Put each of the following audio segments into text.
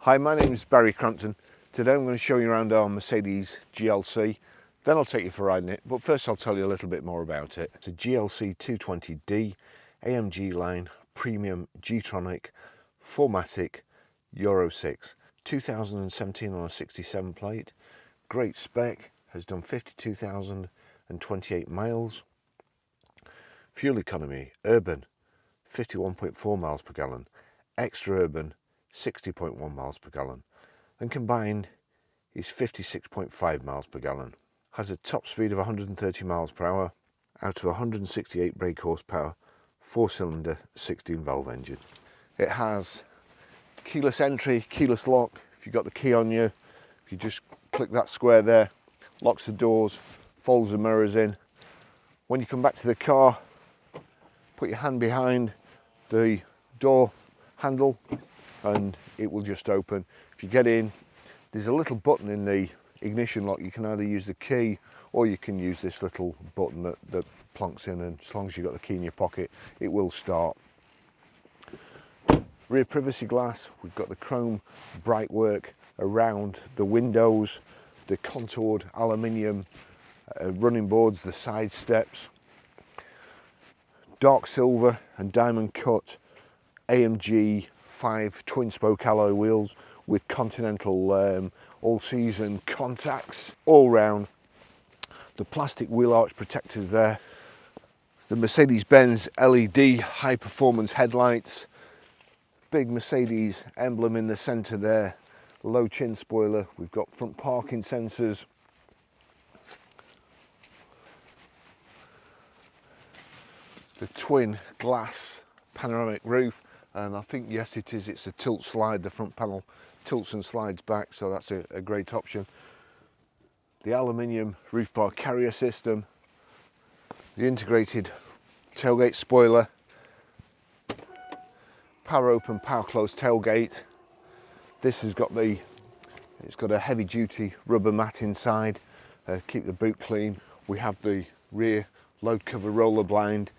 Hi, my name is Barry Crampton. Today I'm going to show you around our Mercedes GLC, then I'll take you for riding it, but first I'll tell you a little bit more about it. It's a GLC220d AMG line premium Tronic 4MATIC Euro 6, 2017 on a 67 plate, great spec, has done 52,028 miles. Fuel economy, urban 51.4 miles per gallon, extra urban 60.1 miles per gallon, and combined is 56.5 miles per gallon. Has a top speed of 130 miles per hour out of 168 brake horsepower, 4-cylinder 16-valve engine. It has keyless entry, keyless lock. If you've got the key on you, if you just click that square there, locks the doors, folds the mirrors in. When you come back to the car, put your hand behind the door handle and it will just open. If you get in, there's a little button in the ignition lock. You can either use the key or you can use this little button that plonks in, and as long as you've got the key in your pocket, it will start. Rear privacy glass, we've got the chrome bright work around the windows, the contoured aluminium running boards, the side steps, dark silver and diamond cut AMG 5 twin spoke alloy wheels with Continental all-season contacts all round. The plastic wheel arch protectors there. The Mercedes-Benz LED high performance headlights. Big Mercedes emblem in the centre there. Low chin spoiler. We've got front parking sensors. The twin glass panoramic roof. And I think, yes, it is. It's a tilt slide. The front panel tilts and slides back, so that's a great option. The aluminium roof bar carrier system, the integrated tailgate spoiler, power open, power close tailgate. This has got it's got a heavy duty rubber mat inside, keep the boot clean. We have the rear load cover roller blind.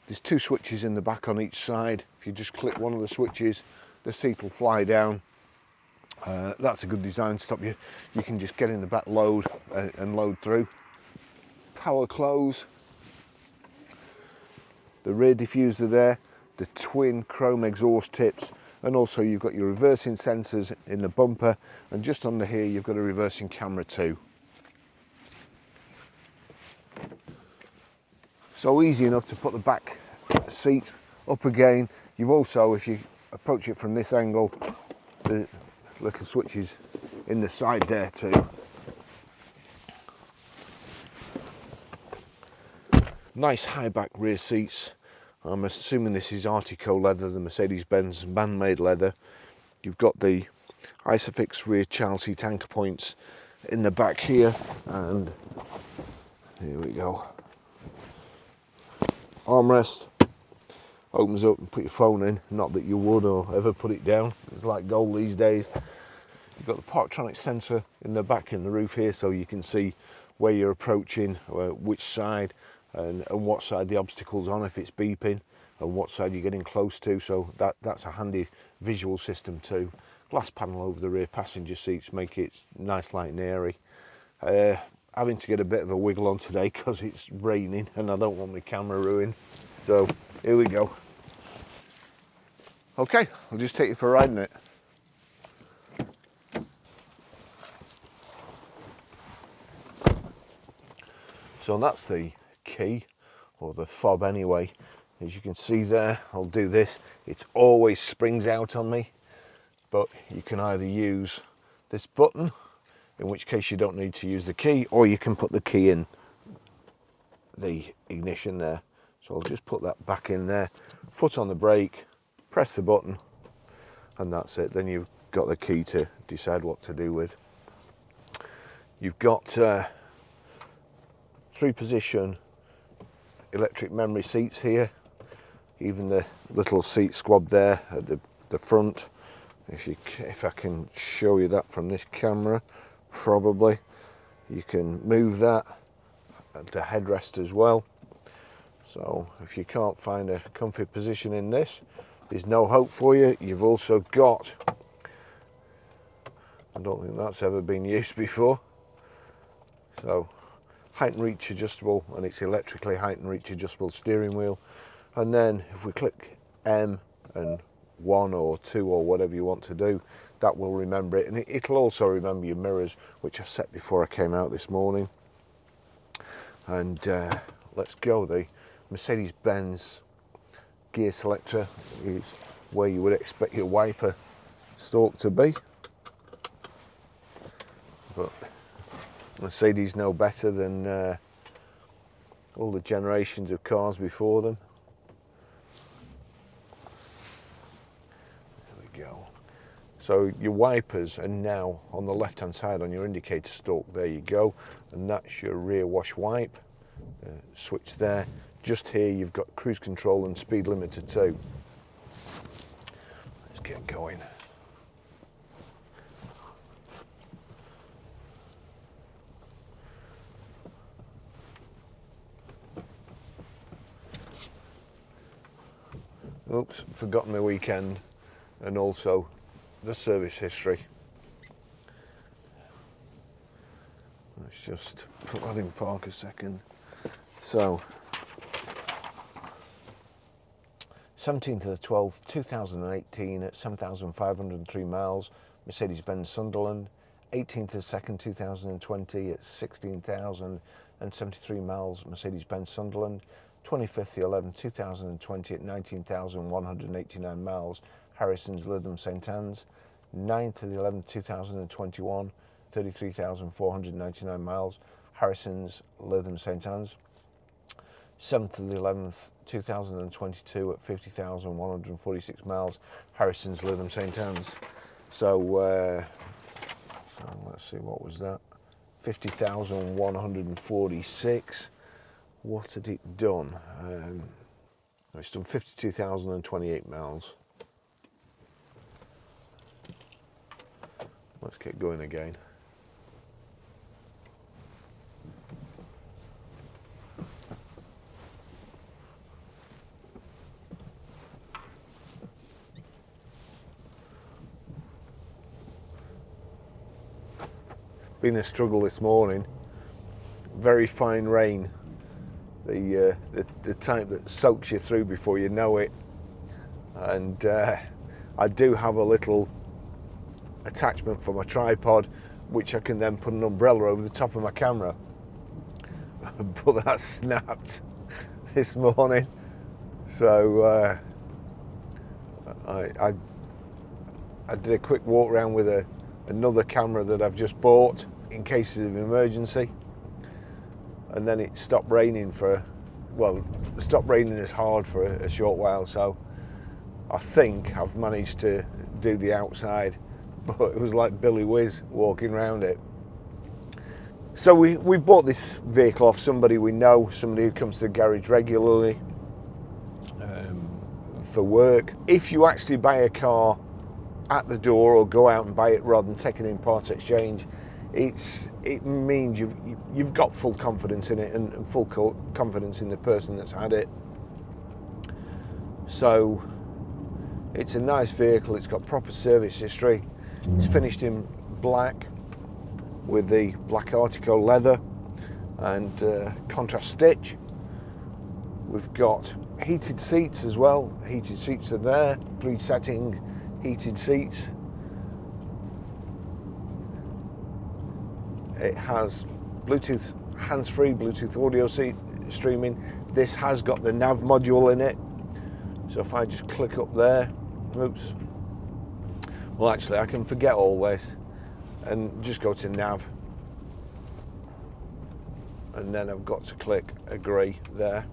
There's two switches in the back on each side. If you just click one of the switches, the seat will fly down. That's a good design. Stop you. You can just get in the back, load and load through. Power close. The rear diffuser there. The twin chrome exhaust tips, and also you've got your reversing sensors in the bumper, and just under here you've got a reversing camera too. So easy enough to put the back seat up again. You've also, if you approach it from this angle, the little switches in the side there too. Nice high back rear seats. I'm assuming this is Arctico Leather, the Mercedes-Benz man-made leather. You've got the Isofix rear child seat anchor points in the back here, and here we go. Armrest opens up and put your phone in, not that you would or ever put it down, it's like gold these days. You've got the Parktronic sensor in the back in the roof here, so you can see where you're approaching, which side and what side the obstacle's on, if it's beeping, and what side you're getting close to, so that's a handy visual system too. Glass panel over the rear passenger seats make it nice, light and airy. Having to get a bit of a wiggle on today because it's raining and I don't want my camera ruined. So here we go. Okay, I'll just take you for a ride in it. So that's the key, or the fob anyway. As you can see there, I'll do this. It always springs out on me, but you can either use this button, in which case you don't need to use the key, or you can put the key in the ignition there. So I'll just put that back in there, foot on the brake, press the button, and that's it. Then you've got the key to decide what to do with. You've got 3-position electric memory seats here, even the little seat squab there at the front. If I can show you that from this camera, probably you can move that, the headrest as well. So if you can't find a comfy position in this, there's no hope for you. You've also got I don't think that's ever been used before. So height and reach adjustable, and it's electrically height and reach adjustable steering wheel. And then if we click M and 1 or 2 or whatever you want to do, that will remember it, and it'll also remember your mirrors, which I set before I came out this morning. And let's go. The Mercedes-Benz gear selector is where you would expect your wiper stalk to be, but Mercedes know better than all the generations of cars before them. There we go. So your wipers are now on the left hand side on your indicator stalk. There you go, and that's your rear wash wipe. Switch there. Just here you've got cruise control and speed limiter too. Let's get going. Oops, forgotten my weekend and also the service history. Let's just put that in park a second. So 17th of the 12th 2018 at 7,503 miles, Mercedes-Benz Sunderland. 18th of the 2nd 2020 at 16,073 miles, Mercedes-Benz Sunderland. 25th of the 11th 2020 at 19,189 miles, Harrison's Lytham St Anne's. 9th of the 11th 2021 33,499 miles, Harrison's Lytham St Anne's. 7th of the 11th 2022 at 50,146 miles, Harrison's Lytham St Anne's. So let's see, what was that? 50,146. What had it done? It's done 52,028 miles. Let's get going again. Been a struggle this morning. Very fine rain. The type that soaks you through before you know it. And I do have a little attachment for my tripod, which I can then put an umbrella over the top of my camera. But that snapped this morning. So I did a quick walk around with another camera that I've just bought in cases of emergency. And then it stopped raining it stopped raining as hard for a short while, so I think I've managed to do the outside, but it was like Billy Whiz walking around it. So we bought this vehicle off somebody we know, somebody who comes to the garage regularly for work. If you actually buy a car at the door or go out and buy it rather than take it in part exchange, it means you've got full confidence in it and full confidence in the person that's had it. So it's a nice vehicle. It's got proper service history. It's finished in black with the black Arctico leather and contrast stitch. We've got heated seats as well. Heated seats are there. 3-setting heated seats. It has Bluetooth hands-free, Bluetooth audio streaming. This has got the nav module in it. So if I just click up there, oops. Well, actually, I can forget all this and just go to nav. And then I've got to click agree there.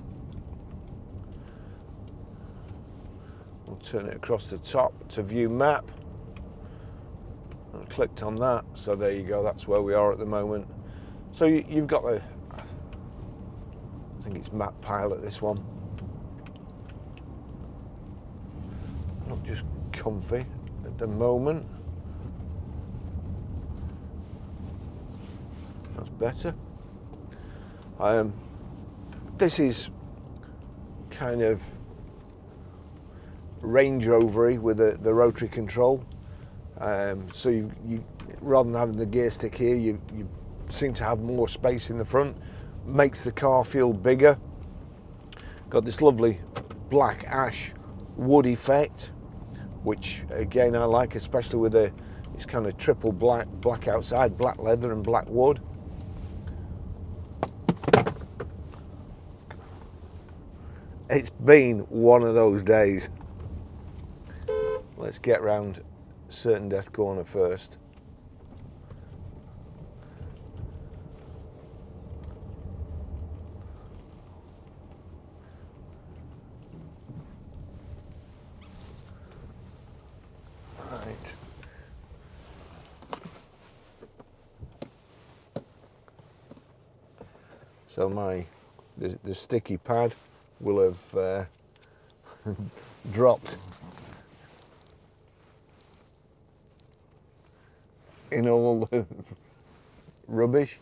We'll turn it across the top to view map. I clicked on that, so there you go, that's where we are at the moment. So you've got I think it's Map Pilot, this one. Not just comfy at the moment. That's better. This is kind of Range Rovery with the rotary control. So rather than having the gear stick here, you seem to have more space in the front. Makes the car feel bigger. Got this lovely black ash wood effect, which again I like, especially with it's kind of triple black outside, black leather and black wood. It's been one of those days. Let's get round Certain Death Corner first. Right. So the sticky pad will have dropped in all the rubbish,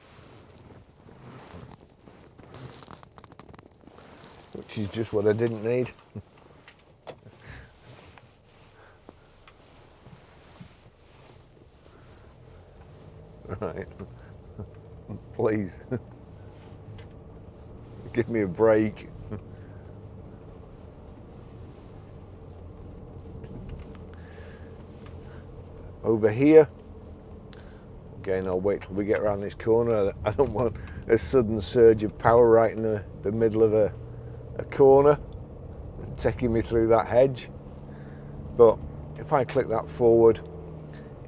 which is just what I didn't need. Right, please give me a break. Over here, again, I'll wait till we get around this corner. I don't want a sudden surge of power right in the middle of a corner, taking me through that hedge. But if I click that forward,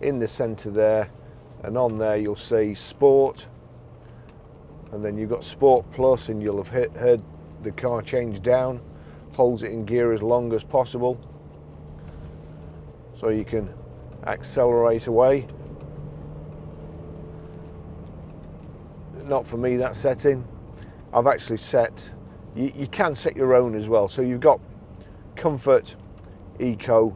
in the centre there, and on there you'll see Sport, and then you've got Sport Plus, and you'll have heard the car change down, holds it in gear as long as possible, so you can accelerate away. Not for me, that setting. I've actually set, you can set your own as well. So you've got Comfort, Eco.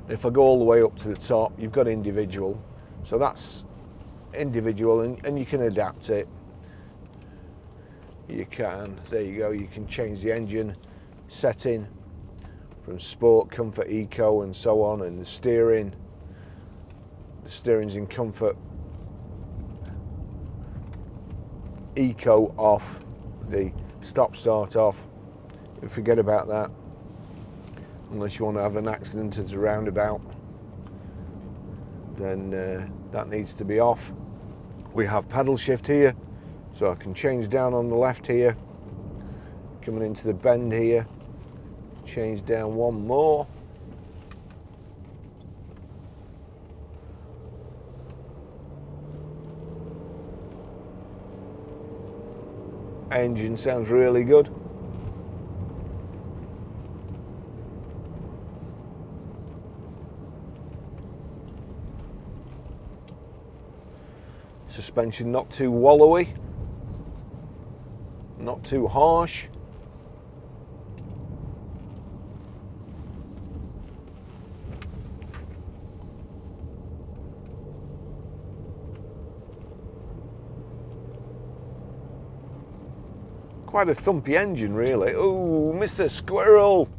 If I go all the way up to the top, you've got Individual. So that's individual, and you can adapt it. You can, there you go, you can change the engine setting from Sport, Comfort, Eco, and so on, and the steering's in Comfort, Eco off, the stop start off. Forget about that, unless you want to have an accident at a roundabout, then that needs to be off. We have paddle shift here, so I can change down on the left here, coming into the bend here, change down one more. Engine sounds really good. Suspension not too wallowy, not too harsh. Quite a thumpy engine, really. Oh, Mr. Squirrel!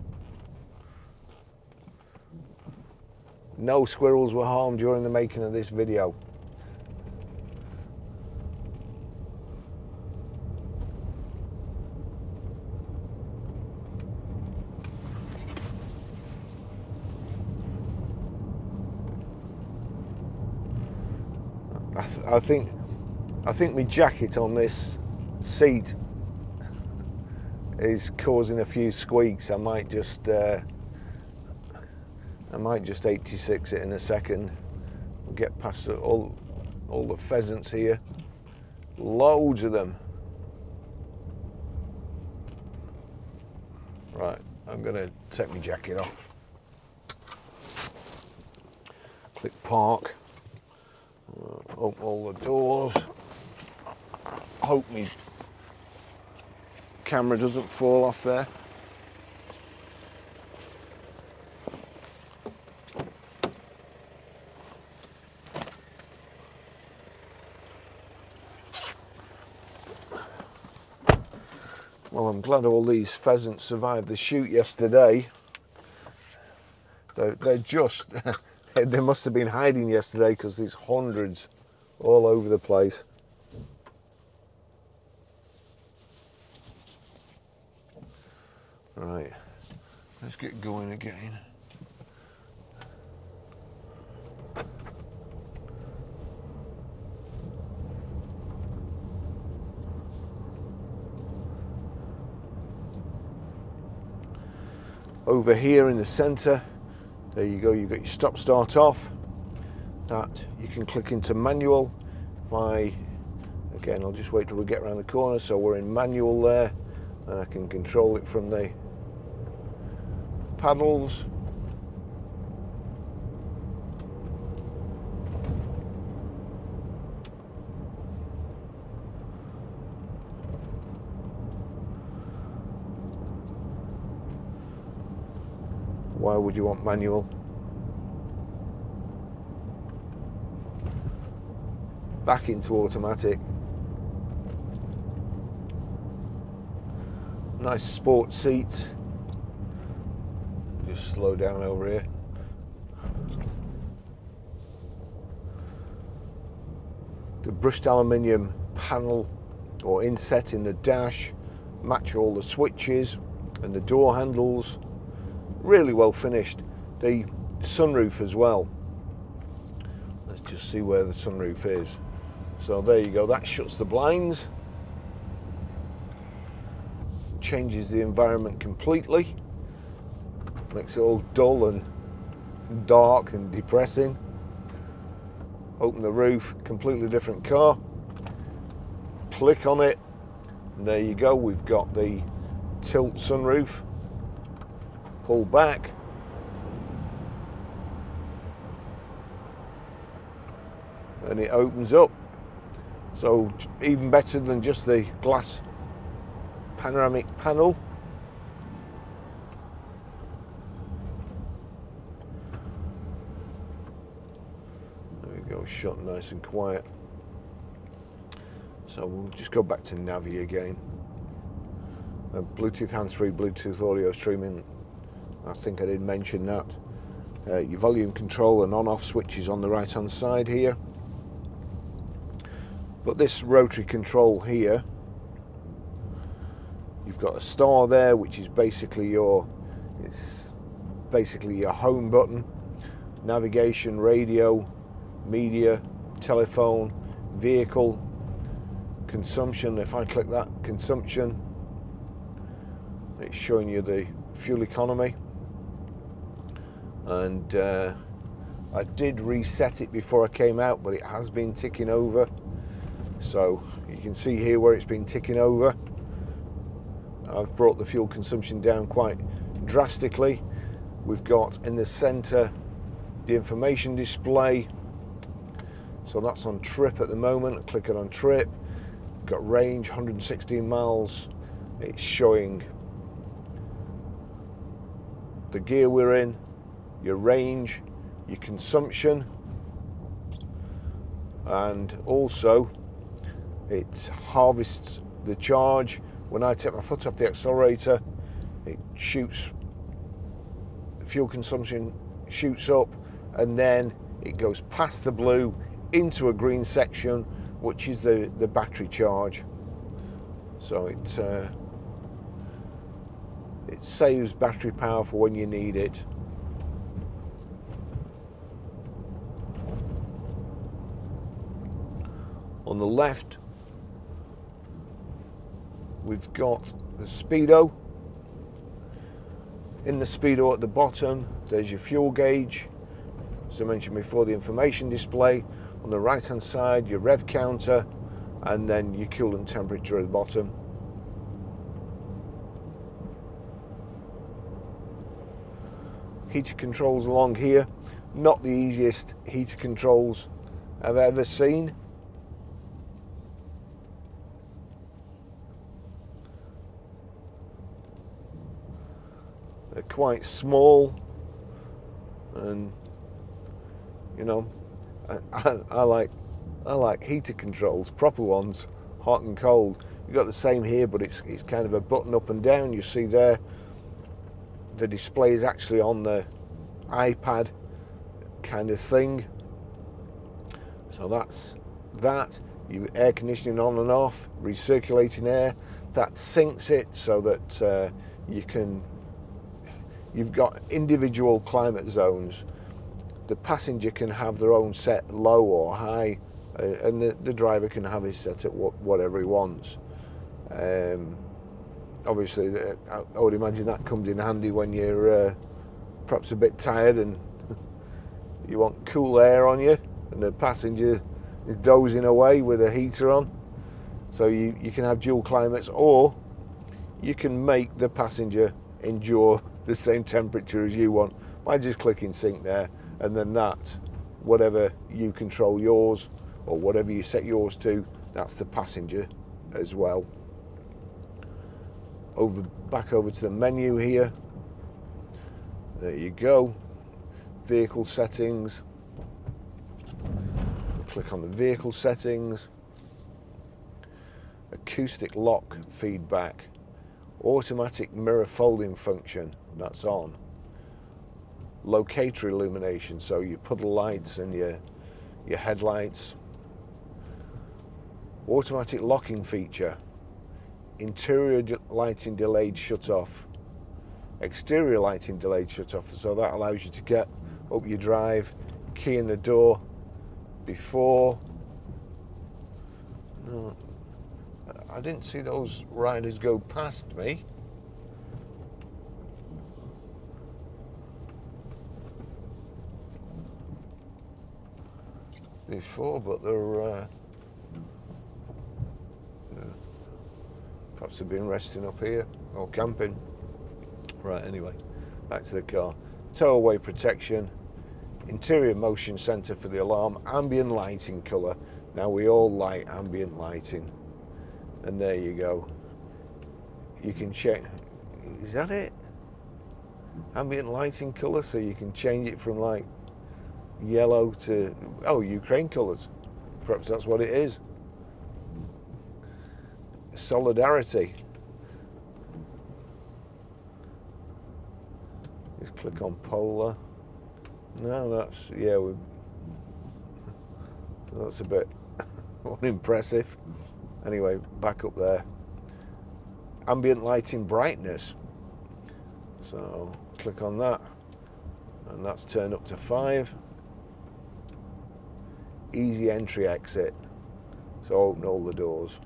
No squirrels were harmed during the making of this video. I think my jacket on this seat is causing a few squeaks. I might just 86 it in a second. We'll get past all the pheasants here. Loads of them. Right, I'm gonna take my jacket off. Click park. Open all the doors. Hope my camera doesn't fall off there. Well, I'm glad all these pheasants survived the shoot yesterday. They're just They must have been hiding yesterday because there's hundreds all over the place. Right, let's get going again. Over here in the center, there you go, you've got your stop start off. That you can click into manual. Again, I'll just wait till we get around the corner, so we're in manual there, and I can control it from the paddles. Why would you want manual? Back into automatic. Nice sport seats. Just slow down over here. The brushed aluminium panel or inset in the dash match all the switches and the door handles. Really well finished. The sunroof as well. Let's just see where the sunroof is. So there you go, that shuts the blinds. Changes the environment completely. Makes it all dull and dark and depressing. Open the roof, completely different car. Click on it, and there you go, we've got the tilt sunroof. Pull back. And it opens up. So even better than just the glass panoramic panel. There we go, shut nice and quiet. So we'll just go back to Navi again. Bluetooth hands-free, Bluetooth audio streaming. I think I did mention that. Your volume control and on-off switches on the right-hand side here. But this rotary control here, you've got a star there, which is basically your home button. Navigation, radio, media, telephone, vehicle, consumption. If I click that, consumption, it's showing you the fuel economy. And I did reset it before I came out, but it has been ticking over. So you can see here where it's been ticking over. I've brought the fuel consumption down quite drastically. We've got in the center the information display. So that's on trip at the moment. Click it on trip. Got range 116 miles. It's showing the gear we're in, your range, your consumption, and also it harvests the charge. When I take my foot off the accelerator, it shoots, the fuel consumption shoots up, and then it goes past the blue into a green section, which is the battery charge. So it saves battery power for when you need it. On the left, we've got the speedo. In the speedo at the bottom, there's your fuel gauge. As I mentioned before, the information display. On the right hand side, your rev counter, and then your coolant temperature at the bottom. Heater controls along here. Not the easiest heater controls I've ever seen. They're quite small, and you know, I like heater controls, proper ones, hot and cold. You've got the same here, but it's kind of a button up and down. You see there, the display is actually on the iPad kind of thing. So that's that. You air conditioning on and off, recirculating air, that sinks it so that you've got individual climate zones. The passenger can have their own set low or high, and the driver can have his set at whatever he wants. Obviously, I would imagine that comes in handy when you're perhaps a bit tired and you want cool air on you, and the passenger is dozing away with a heater on. So you can have dual climates, or you can make the passenger endure the same temperature as you want by just clicking sync there, and then that, whatever you control yours or whatever you set yours to, that's the passenger as well. Back over to the menu here. There you go. Vehicle settings. Click on the vehicle settings. Acoustic lock feedback. Automatic mirror folding function, that's on. Locator illumination, so your puddle lights and your headlights. Automatic locking feature. Interior lighting delayed shut off. Exterior lighting delayed shut off, so that allows you to get up your drive, key in the door before. No, I didn't see those riders go past me. Before, but they're perhaps they've been resting up here or camping. Right, anyway, back to the car. Tow-away protection, interior motion sensor for the alarm, ambient lighting colour. Now we all like ambient lighting, and there you go. You can check, is that it? Ambient lighting colour, so you can change it from like yellow to, oh, Ukraine colours. Perhaps that's what it is. Solidarity. Just click on polar. No, that's, yeah, that's a bit unimpressive. Anyway, back up there. Ambient lighting brightness. So click on that, and that's turned up to 5. Easy entry exit. So open all the doors.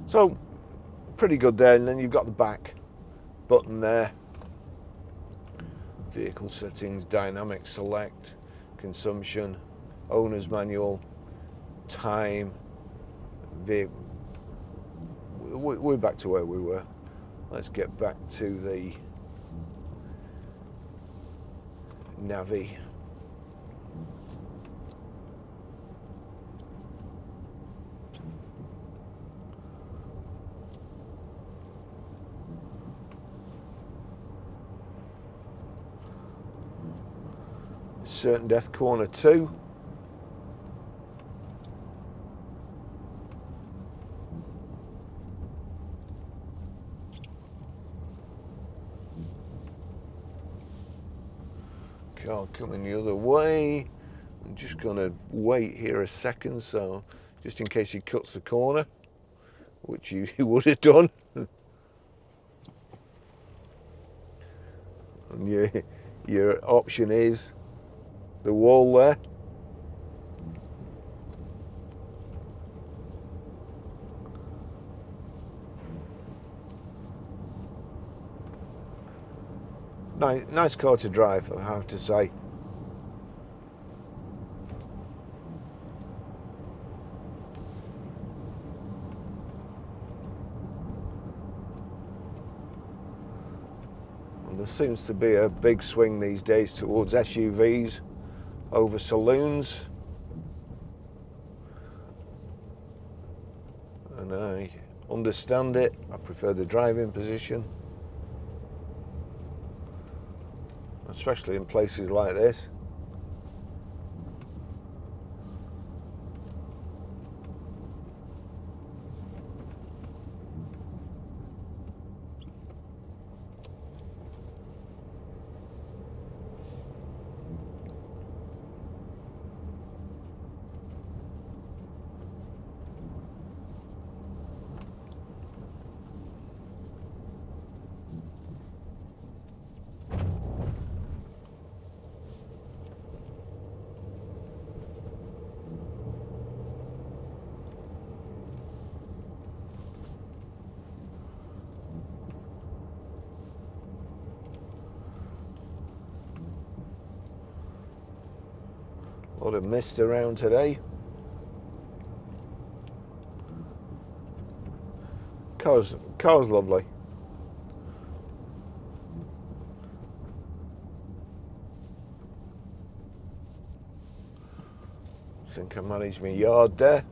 So pretty good there, and then you've got the back button there. Vehicle settings, dynamic select, consumption, owner's manual, time, we're back to where we were. Let's get back to the Navi. Certain death corner 2. Car coming the other way. I'm just going to wait here a second, so just in case he cuts the corner, which you would have done. And your option is the wall there. Nice car to drive, I have to say. And there seems to be a big swing these days towards SUVs over saloons, and I understand it. I prefer the driving position, especially in places like this. lot of mist around today. Car's lovely. I think I managed my yard there.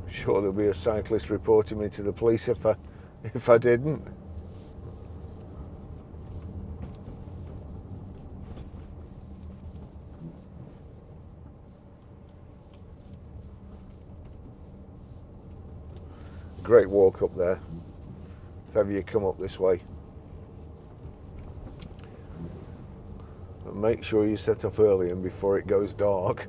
I'm sure there'll be a cyclist reporting me to the police if I didn't. Great walk up there, if ever you come up this way. And make sure you set off early and before it goes dark.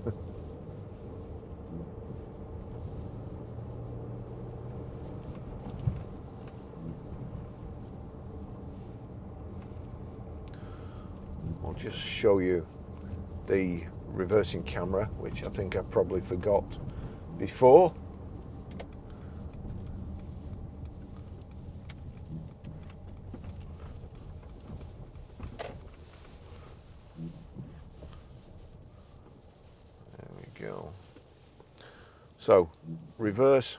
I'll just show you the reversing camera, which I think I probably forgot before. Go. So reverse,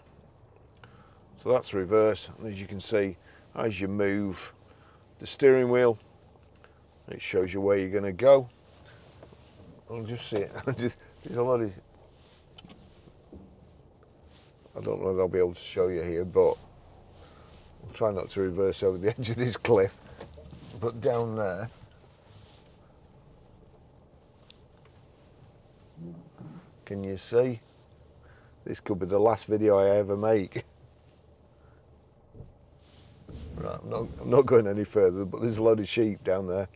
so that's reverse, and as you can see, as you move the steering wheel, it shows you where you're going to go. I'll just see it. There's a lot of, I don't know if I'll be able to show you here, but I'll try not to reverse over the edge of this cliff. But down there, can you see? This could be the last video I ever make. Right, I'm not going any further, but there's a load of sheep down there.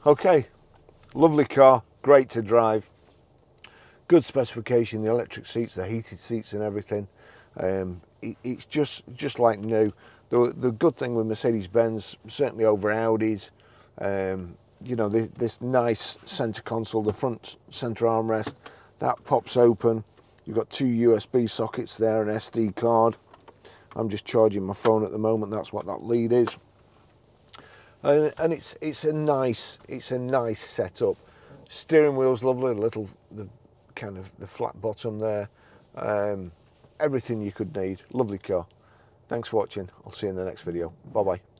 Okay, lovely car, great to drive. Good specification, the electric seats, the heated seats and everything. It's just like new. The good thing with Mercedes-Benz, certainly over Audis, you know, this nice center console, the front center armrest, that pops open. You've got two USB sockets there, an SD card. I'm just charging my phone at the moment. That's what that lead is. And it's a nice setup. Steering wheel's lovely, the kind of the flat bottom there. Everything you could need. Lovely car. Thanks for watching. I'll see you in the next video. Bye bye.